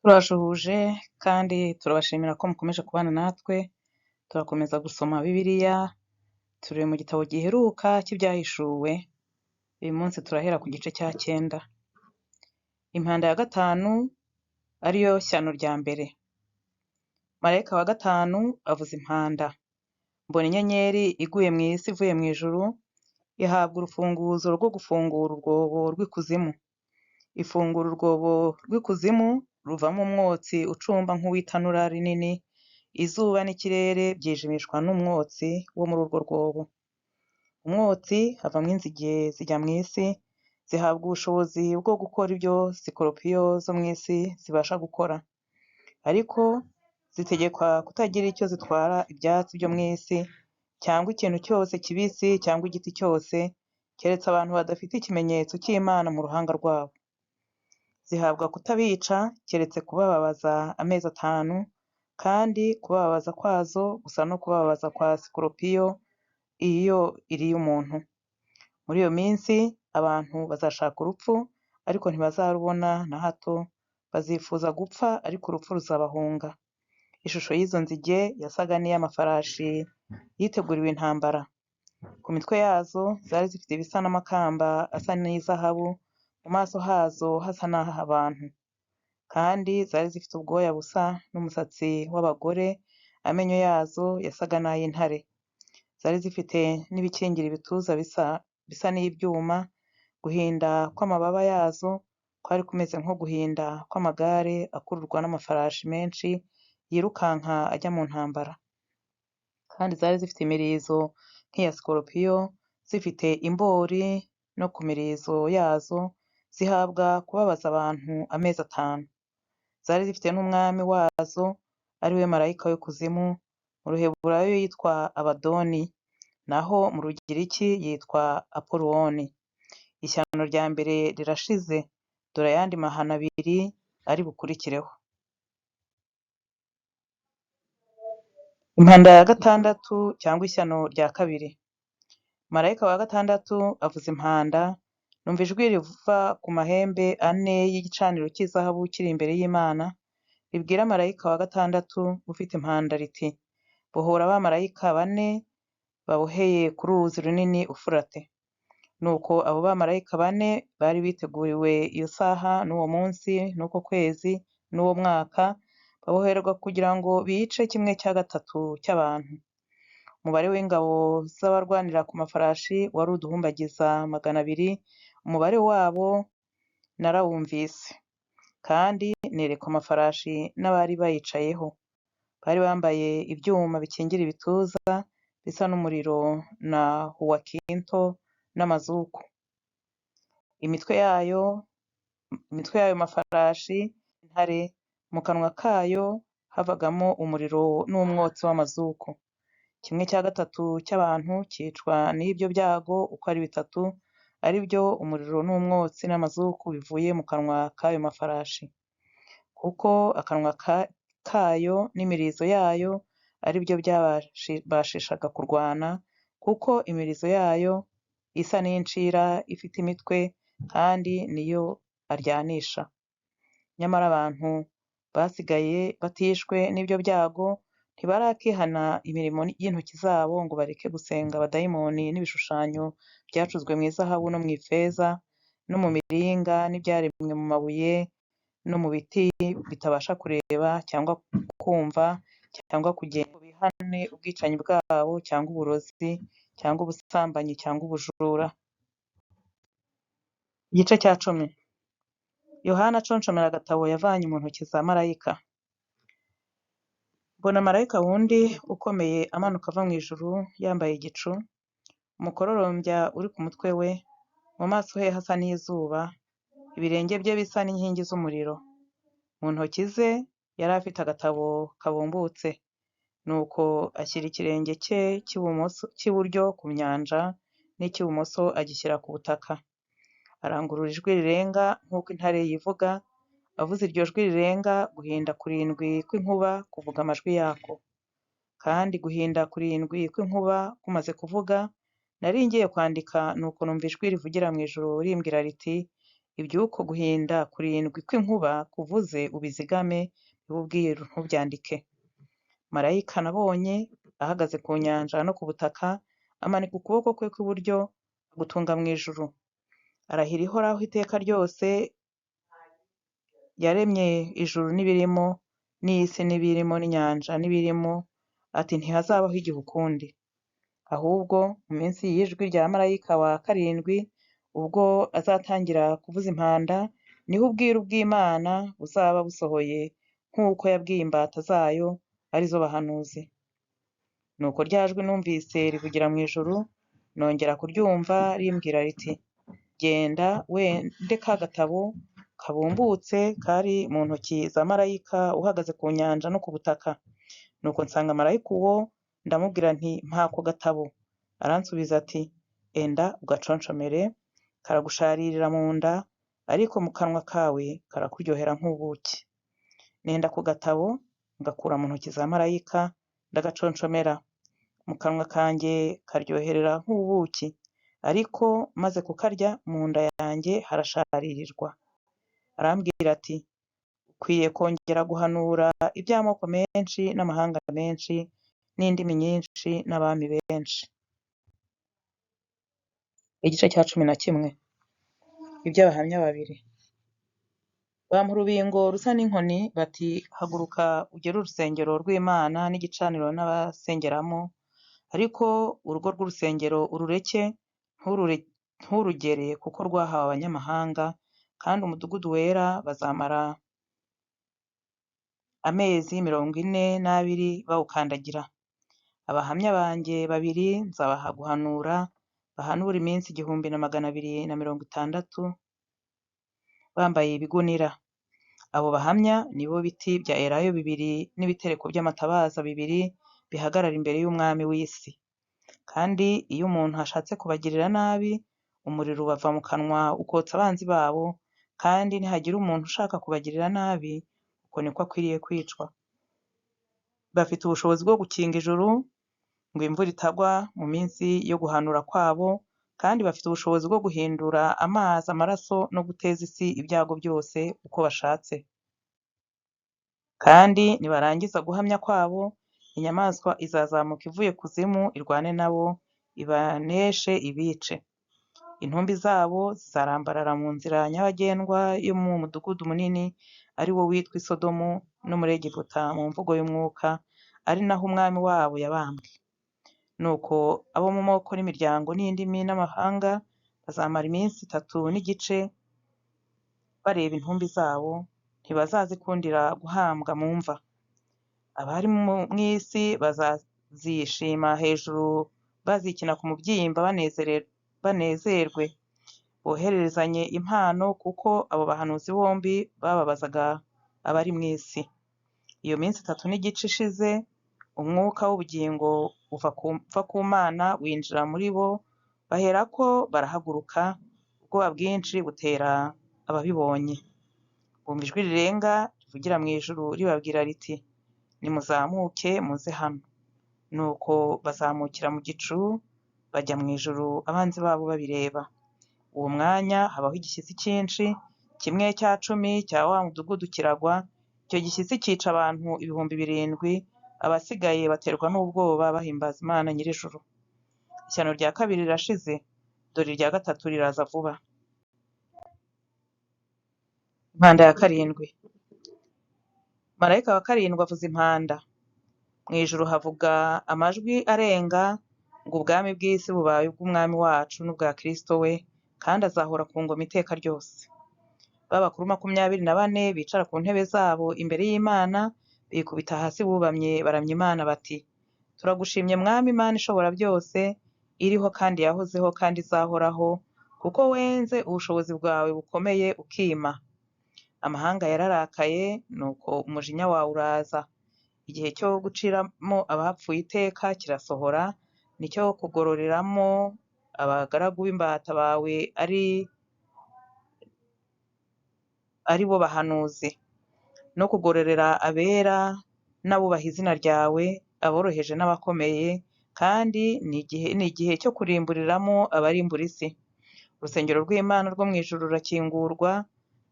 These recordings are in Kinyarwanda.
Turabasuhuje kandi turabashimira ko mukomeje kubana natwe, turakomeza gusoma Bibiliya, turi mu gitabo giheruka cy'ibyahishuwe, uyu munsi turahera ku gice cya 9. Impanda ya gatanu ariyo shyano rya mbere. Marayika wa gatanu avuza impanda. Mbona inyenyeri iguye mu isi ivuye mu ijuru, ihabwa urufunguzo rwo gufungura urwobo rw'ikuzimu. Ifungura urwobo rw'ikuzimu ruvamo umwotsi ucumba nk'uw'itanura rinini, izuba n'ikirere byijimishwa n'umwotsi wo muri urwo rwobo. Umwotsi havamo inzige zijya mu isi, zihabwa ubushobozi bwo gukora ibyo sikoropiyo zo mu isi zibasha gukora. Ariko zitegekwa kutagira icyo zitwara ibyatsi byo mu isi, cyangwa ikintu cyose kibisi cyangwa igiti cyose, keretse abantu badafite ikimenyetso cy'Imana mu ruhanga rwabo. Zihabwa kutabica keretse kubababaza amezi 5, kandi kubabaza kwazo gusa no kubabaza kwa sikoropiyo iyo iriye umuntu. Muri iyo minsi abantu bazashaka urupfu ariko ntibazarubona na hato, bazifuza gupfa ariko urupfu ruzabahunga. Ishusho y'izo nzige yasaga n'iy'amafarashi yiteguriwe intambara. Ku mitwe yazo zari zifite ibisa n'amakamba asa n'izahabu, mu maso hazo hasa n'ah'abantu, kandi zari zifite ubwoya busa n'umusatsi w'abagore, amenyo yazo yasaga n'ay'intare. Zari zifite n'ibikingira ibituza bisa n'ibyuma, guhinda kw'amababa yazo kwari kumeze nko guhinda kw'amagare akururwa n'amafarashi menshi yirukanka ajya mu ntambara. Kandi zari zifite imirizo nk'iya sikoropiyo, zifite imbori, no ku mirizo yazo zihabwa kubabaza abantu amezi 5. Zari zifite n'umwami wazo ari we marayika w'ikuzimu, mu ruheburayo yitwa Abadoni, naho mu rugiriki yitwa Apoloni. Ishyano rya mbere rirashize, dore ayandi mahano 2 ari bukurikireho. Impanda ya gatandatu cyangwa ishyano rya 2. Marayika wa gatandatu avuza impanda, numva ijwi riva ku mahembe 4 y'igicaniro cy'izahabu kiri imbere y'Imana, ribwira marayika wa gatandatu ufite impanda riti: bohora abamarayika 4 baboheye ku ruzi runini Ufurate. Nuko abo bamarayika 4 bari biteguriwe iyo saha n'uwo munsi n'uko kwezi n'uwo mwaka, baboherwa kugira ngo bice 1/3 cy'abantu. Umubare w'ingabo z'abarwanira ku mafarashi wari uduhumbagiza 200, umubare wabo narawumvise, kandi nerekwa amafarashi n'abari bayicayeho. Bari bambaye ibyuma bikingira ibituza bisa n'umuriro na huwakinto n'amazuku. Imitwe y'ayo mafarashi intare, mu kanwa kayo havagamo umuriro n'umwotsi w'amazuku. 1/3 cy'abantu cyicwa n'ibyo byago uko ari 3, ari byo umuriro n'umwotsi n'amazuku bivuye mu kanwa k'ayo mafarashi. Kuko akanwa kayo n'imirizo yayo ari byo byabashishaga kurwana, kuko imirizo yayo isa n'incira ifite imitwe, kandi niyo aryanisha. Nyamara abantu basigaye batishwe n'ibyo byago ntibarakihana imirimo y'intoki zabo ngo bareke gusenga abadayimoni n'ibishushanyo byacuzwe mu izahabu no mu ifeza no mu miringa n'ibyaremwe mu mabuye no mu biti bitabasha kureba cyangwa kumva cyangwa kugenda. Bihane ubwicanyi bwabo cyangwa uburozi cyangwa ubusambanyi cyangwa ubujura. Igice cya 10. Yohana aconshomera agatabo yavanye mu ntoki za marayika. Mbona marayika wundi ukomeye amanuka ava mu ijuru yambaye igicu, umukororombya uri ku mutwe we, mu maso he hasa n'izuba, ibirenge bye bisa n'inkingi z'umuriro. Mu ntoki ze yari afite agatabo kabumbutse. Nuko ashyira ikirenge cye cy'iburyo ku nyanja, n'icy'ibumoso agishyira ku butaka. Arangurura ijwi rirenga nk'uko intare yivuga, avuze iryo jwi rirenga, guhinda 7 kw'inkuba kuvuga amajwi yako. Kandi guhinda 7 kw'inkuba kumaze kuvuga, nari ngiye kwandika, nuko numva ijwi rivugira mu ijuru rimbwira riti: iby'uko guhinda kurindwi kw'inkuba kuvuze ubizigame bibe ubwiru ntubyandike. Marayika nabonye ahagaze ku nyanja no ku butaka, amanika ukuboko kwe kw'iburyo agutunga mu ijuru. Arahira Ihoraho iteka ryose yaremye ijuru n'ibirimo, n'isi n'ibirimo, n'inyanja n'ibirimo, ati ntihazabaho igihe ukundi. Ahubwo mu minsi y'ijwi rya marayika wa karindwi, ubwo azatangira kuvuza impanda, niho ubwiru bw'Imana buzaba busohoye nk'uko yabwiye imbata zayo arizo bahanuzi. Nuko rya jwi numvise rivugira mu ijuru, nongera kuryumva rimbwira riti, genda wende ka gatabo kabumbutse kari mu ntoki za marayika uhagaze ku nyanja no ku butaka. Nuko nsanga marayika uwo, ndamubwira nti mpa ako gatabo. Aransubiza ati, enda ugaconshomere, karagusharirira mu nda, ariko mu kanwa kawe karakuryohera nk'ubuki. Nenda ku gatabo, ngakura mu ntoki za marayika, ndagaconshomera. Mu kanwa kanjye karyoherera nk'ubuki, ariko maze kukarya mu nda yanjye harasharirirwa. Arambwira ati, ukwiye kongera guhanura iby'amoko menshi n'amahanga menshi n'indimi nyinshi n'abami benshi. Igice cya 11. Iby'abahamya babiri. Bampa urubingo rusa n'inkoni bati, haguruka ugere urusengero rw'Imana n'igicaniro n'abasengeramo, ariko urugo rw'urusengero urureke, nturugere kuko rwahawe abanyamahanga, kandi umudugudu wera bazamara amezi 42 bawukandagira. Abahamya banjye babiri nzabaha guhanura, bahanura iminsi 1260 bambaye ibigunira. Abo bahamya nibo biti bya elayo 2 n'ibitereko by'amatabaza 2 bihagarara imbere y'umwami w'isi. Kandi iyo umuntu ashatse kubagirira nabi, umuriro ubava mu kanwa ukotsa abanzi babo, kandi nihagira umuntu ushaka kubagirira nabi, uko niko akwiriye kwicwa. Bafite ubushobozi bwo gukinga ijuru ngo imvura itagwa mu minsi yo guhanura kwabo, kandi bafite ubushobozi bwo guhindura amazi amaraso no guteza isi ibyago byose uko bashatse. Kandi nibarangiza guhamya kwabo, inyamaswa izazamuka ivuye kuzimu irwane nabo, ibaneshe ibice. Intumbi zabo zizarambarara mu nzira nyabagendwa yo mu mudugudu munini, ari wo witwa Isodomu no muri Egiputa mu mvugo y'umwuka, ari naho umwami wabo yabambwe. Nuko abo mu moko n'imiryango n'indimi n'amahanga bazamara iminsi 3 n'igice bareba intumbi zabo, ntibazazikundira guhambwa mu mva. Abari mu isi bazazishima hejuru, bazikina ku mubyimba banezerwe, bohererezanye impano, kuko abo bahanuzi bombi bababazaga abari mu isi. Iyo minsi 3 n'igice ishize, umwuka w'ubugingo uva ku Mana winjira muri bo, baherako barahaguruka, ubwoba bwinshi butera ababibonye. Bumva ijwi rirenga rivugira mu ijuru ribabwira riti, nimuzamuke muze hano. Nuko bazamukira mu gicu bajya mu ijuru, abanzi babo babireba. Uwo mwanya habaho igishyitsi cyinshi, 1/10 cya wa mudugudu kiragwa, icyo gishyitsi cyica abantu 7,000, abasigaye baterwa n'ubwoba bahimbaza Imana nyir'ijuru. Ishyano rya kabiri rirashize, dore irya gatatu riraza vuba. Impanda ya 7. Marayika wa 7 avuza impanda. Mu ijuru havuga amajwi arenga ngo ubwami bw'isi bubaye ubw'umwami wacu n'ubwa Kristo we, kandi azahora ku ngoma iteka ryose. B'abakuru 24 bicara ku ntebe zabo imbere y'Imana, bikubita hasi bubamye baramya Imana bati, turagushimye mwami Imana ishobora byose, iriho kandi yahozeho kandi izahoraho, kuko wenze ubushobozi bwawe bukomeye ukima. Amahanga yararakaye, nuko umujinya wawe uraza. Igihe cyo guciramo abapfuye iteka kirasohora, nicyo kugororeramo abagaragu b'imbata bawe ari bo bahanuzi, no kugororera abera n'abubaha izina ryawe, aboroheje n'abakomeye, kandi ni igihe cyo kurimburiramo abarimbura isi. urusengero rw'Imana rwo mu ijuru rurakingurwa,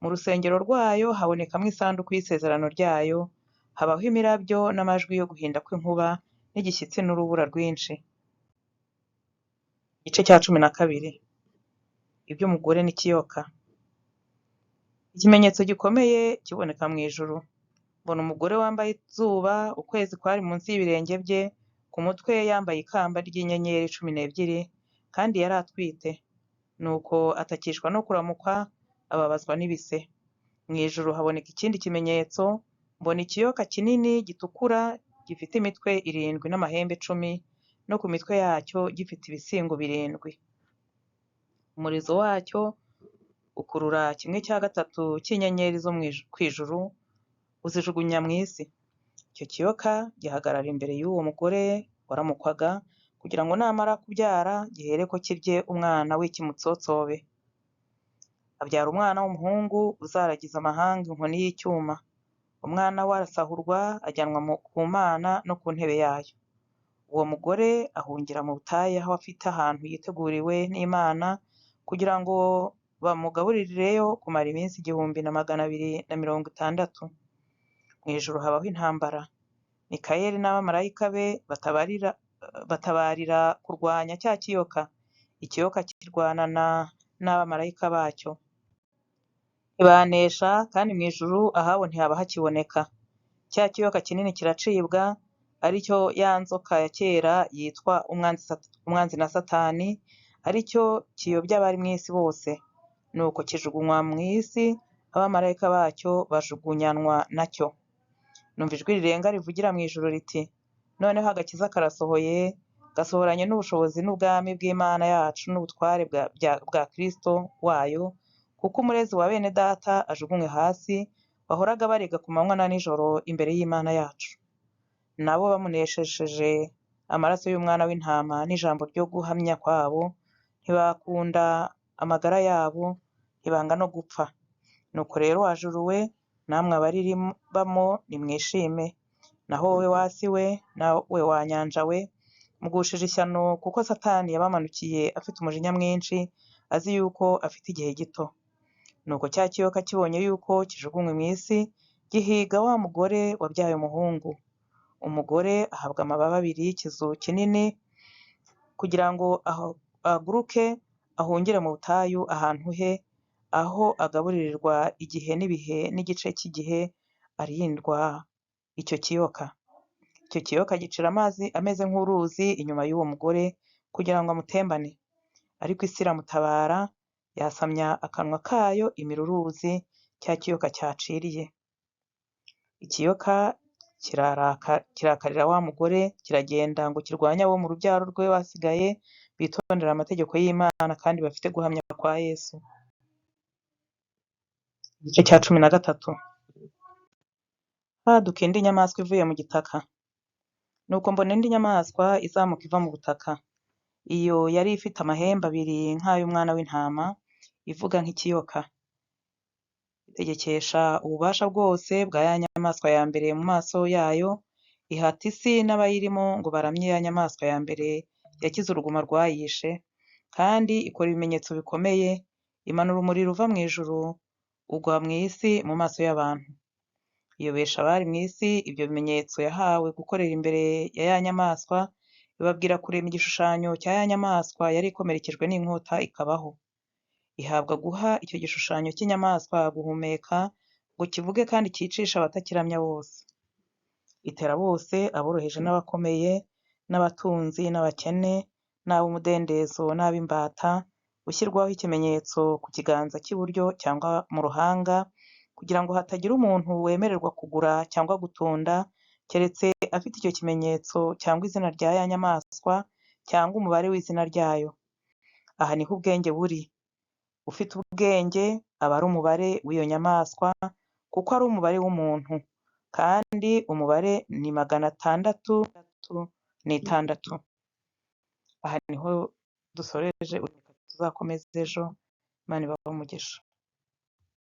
mu rusengero rwayo habonekamo isanduku y'isezerano ryayo, habaho imirabyo n'amajwi yo guhinda kw'inkuba n'igishyitsi n'urubura rwinshi. Igice cya 12. Iby'umugore n'ikiyoka. Ikimenyetso gikomeye kiboneka mu ijuru. Mbona umugore wambaye izuba, ukwezi kwari munsi y'ibirenge bye, ku mutwe yambaye ikamba ry'inyenyeri 12, kandi yari atwite. Nuko atakishwa no kuramukwa, ababazwa n'ibise. Mu ijuru haboneka ikindi kimenyetso, mbona ikiyoka kinini gitukura gifite imitwe 7 n'amahembe 10, no ku mitwe yacyo gifite ibisingo 7. Umurizo wacyo ukurura 1/3 cy'inyenyeri zo kw'ijuru, uzijugunya mu isi. Icyo kiyoka gihagarara imbere y'uwo mugore waramukwaga, kugira ngo namara kubyara gihereko kirye umwana we kimutsotsobe. Abyara umwana w'umuhungu uzaragiza amahanga inkoni y'icyuma. Umwana we arasahurwa, ajyanwa ku Mana no ku ntebe yayo. Uwo mugore ahungira mu butayu, aho afite ahantu yiteguriwe n'Imana, kugira ngo bamugaburireyo kumara iminsi 1260. Mu ijuru habaho intambara. Mikayeli n'abamarayika be batabarira kurwanya cya kiyoka. Ikiyoka kirwana n'abamarayika bacyo. Ntibanesha, kandi mu ijuru ahabo ntihaba hakiboneka. Cya kiyoka kinini kiracibwa, aricyo ya nzoka ya kera yitwa umwanzi na Satani, aricyo kiyobya abari mu isi bose. Nuko kijugunywa mu isi, abamarayika bacyo bajugunyanwa nacyo. Numva ijwi rirenga rivugira mu ijuru riti, noneho agakiza karasohoye, gasohoranye n'ubushobozi n'ubwami bw'Imana yacu n'ubutware bwa Kristo wayo, kuko umurezi wa bene data ajugunywe hasi, bahoraga barega ku manywa na nijoro imbere y'Imana yacu. Nabo bamunesheje amaraso y'umwana w'intama n'ijambo ryo guhamya kwabo, ntibakunda amagara yabo, ntibanga no gupfa. Nuko rero wajuruwe, namwe abariribamo nimwishime. Naho wowe wasi we, nawe wa nyanja we, mugushije ishyano, kuko Satani yabamanukiye afite umujinya mwinshi, azi yuko afite igihe gito. Nuko cya kiyoka kibonye yuko kijugunywe mu isi, gihiga wa mugore wabyaye umuhungu. Umugore ahabwa amababa 2 y'ikizu kinini, kugira ngo aguruke ahungire mu butayu ahantu he, aho agaburirirwa igihe n'ibihe n'igice cy'igihe arindwa icyo kiyoka. Icyo kiyoka gicira amazi ameze nk'uruzi inyuma y'uwo mugore, kugira ngo amutembane. Ariko isi iramutabara, yasamya akanwa kayo imira uruzi cya kiyoka cyaciriye. Ikiyoka kirakarira wa mugore, kiragenda ngo kirwanye abo mu rubyaro rwe basigaye, bitondera amategeko y'Imana kandi bafite guhamya kwa Yesu. Igice cya 13. Haduka indi nyamaswa ivuye mu gitaka. Nuko mbona indi nyamaswa izamuka iva mu butaka. Iyo yari ifite amahembe 2 nk'ay'umwana w'intama, ivuga nk'ikiyoka. Itegekesha ububasha bwose bwa ya nyamaswa ya mbere mu maso yayo, ihata isi n'abayirimo ngo baramye ya nyamaswa ya mbere yakize uruguma rwayishe, kandi ikora ibimenyetso bikomeye, imanura umuriro uva mu ijuru, ugwa mu isi mu maso y'abantu. Iyobesha abari mu isi ibyo bimenyetso yahawe gukorera imbere ya ya nyamaswa, ibabwira kurema igishushanyo cya ya nyamaswa yari ikomerekejwe n'inkota ikabaho. Ihabwa guha icyo gishushanyo cy'inyamaswa guhumeka, ngo kivuge kandi cyicishe abatakiramya bose. Itera bose, aboroheje n'abakomeye, n'abatunzi n'abakene, n'ab'umudendezo n'ab'imbata, gushyirwaho ikimenyetso ku kiganza cy'iburyo cyangwa mu ruhanga, kugira ngo hatagira umuntu wemererwa kugura cyangwa gutunda, keretse afite icyo kimenyetso cyangwa izina rya ya nyamaswa, cyangwa umubare w'izina ryayo. Aha niho ubwenge buri. Ufite ubwenge aba ari umubare w'iyo nyamaswa, kuko ari umubare w'umuntu, kandi umubare ni 666. Aha niho dusoreje, tuzakomeza ejo. Imana ibahe umugisha.